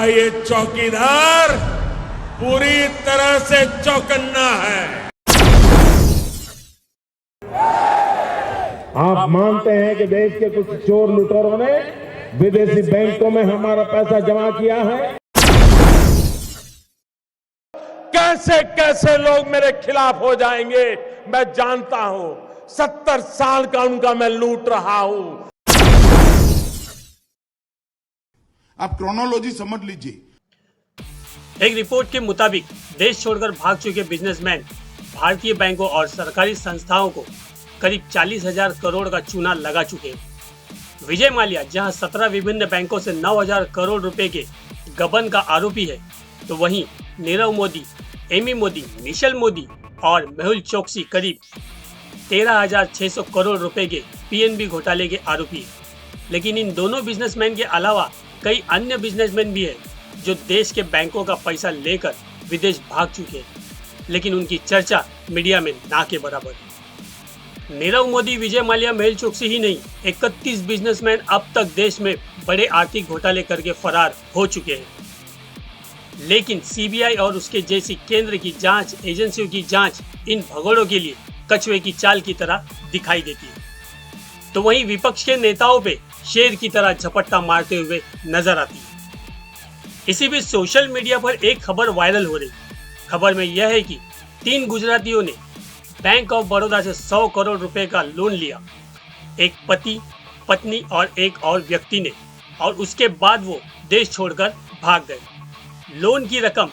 ये चौकीदार पूरी तरह से चौकन्ना है। आप मानते हैं कि देश के कुछ चोर लुटेरों ने विदेशी बैंकों में हमारा पैसा जमा किया है? कैसे कैसे लोग मेरे खिलाफ हो जाएंगे मैं जानता हूं। 70 साल का उनका मैं लूट रहा हूं। आप क्रोनोलॉजी समझ लीजिए। एक रिपोर्ट के मुताबिक देश छोड़कर भाग चुके बिजनेसमैन भारतीय बैंकों और सरकारी संस्थाओं को करीब 40,000 करोड़ का चूना लगा चुके हैं। विजय माल्या जहां 17 विभिन्न बैंकों से 9,000 करोड़ रुपए के गबन का आरोपी है, तो वहीं नीरव मोदी, एमी मोदी, मिशेल मोदी और मेहुल चोकसी करीब 13,600 करोड़ रुपए के पीएनबी घोटाले के आरोपी है। लेकिन इन दोनों बिजनेसमैन के अलावा कई अन्य बिजनेसमैन भी हैं जो देश के बैंकों का पैसा लेकर विदेश भाग चुके हैं, लेकिन उनकी चर्चा मीडिया में ना के बराबर है। नीरव मोदी, विजय माल्या, मेहुल चोकसी ही नहीं, 31 बिजनेसमैन अब तक देश में बड़े आर्थिक घोटाले करके फरार हो चुके हैं। लेकिन सीबीआई और उसके जैसी केंद्र की जांच एजेंसियों की जांच इन भगोड़ों के लिए कछुए की चाल की तरह दिखाई देती है। तो वहीं विपक्ष के नेताओं पे शेर की तरह झपट्टा मारते हुए नजर आती है। इसी बीच सोशल मीडिया पर एक खबर वायरल हो रही। खबर में यह है कि 3 गुजरातियों ने बैंक ऑफ बड़ौदा से 100 करोड़ रुपए का लोन लिया। एक पति, पत्नी और एक और व्यक्ति ने, और उसके बाद वो देश छोड़कर भाग गए। लोन की रकम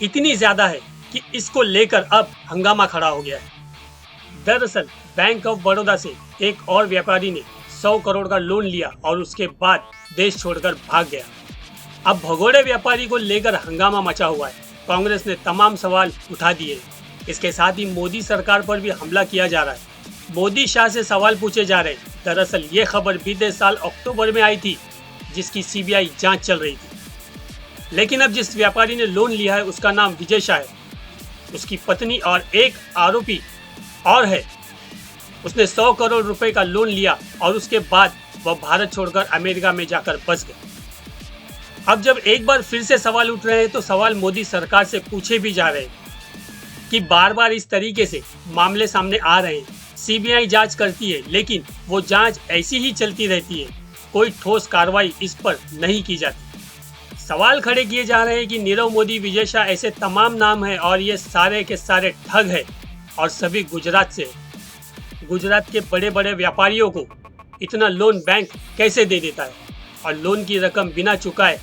इतनी ज्यादा है कि इसको लेकर अब हंगामा खड़ा हो गया है। दरअसल बैंक ऑफ बड़ौदा से एक और व्यापारी ने 100 करोड़ का लोन लिया और उसके बाद देश छोड़कर भाग गया। अब भगोड़े व्यापारी को लेकर हंगामा मचा हुआ है। कांग्रेस ने तमाम सवाल उठा दिए। इसके साथ ही मोदी सरकार पर भी हमला किया जा रहा है। मोदी शाह से सवाल पूछे जा रहे हैं। दरअसल ये खबर बीते साल अक्टूबर में आई थी, जिसकी सीबीआई जांच चल रही थी। लेकिन अब जिस व्यापारी ने लोन लिया है उसका नाम विजय शाह है। उसकी पत्नी और एक आरोपी और है। उसने 100 करोड़ रुपए का लोन लिया और उसके बाद वह भारत छोड़कर अमेरिका में जाकर बस गए। अब जब एक बार फिर से सवाल उठ रहे हैं तो सवाल मोदी सरकार से पूछे भी जा रहे हैं कि बार बार इस तरीके से मामले सामने आ रहे हैं। सीबीआई जांच करती है, लेकिन वो जांच ऐसी ही चलती रहती है। कोई ठोस कार्रवाई इस पर नहीं की जाती। सवाल खड़े किए जा रहे हैं कि नीरव मोदी, विजय शाह ऐसे तमाम नाम हैं और ये सारे के सारे ठग हैं और सभी गुजरात से। गुजरात के बड़े बड़े व्यापारियों को इतना लोन बैंक कैसे दे देता है, और लोन की रकम बिना चुकाए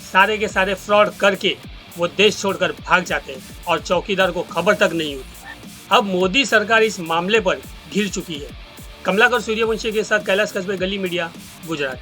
सारे के सारे फ्रॉड करके वो देश छोड़कर भाग जाते हैं और चौकीदार को खबर तक नहीं होती। अब मोदी सरकार इस मामले पर घिर चुकी है। कमलाकर सूर्यवंशी के साथ कैलाश कस्बे, गली मीडिया, गुजरात।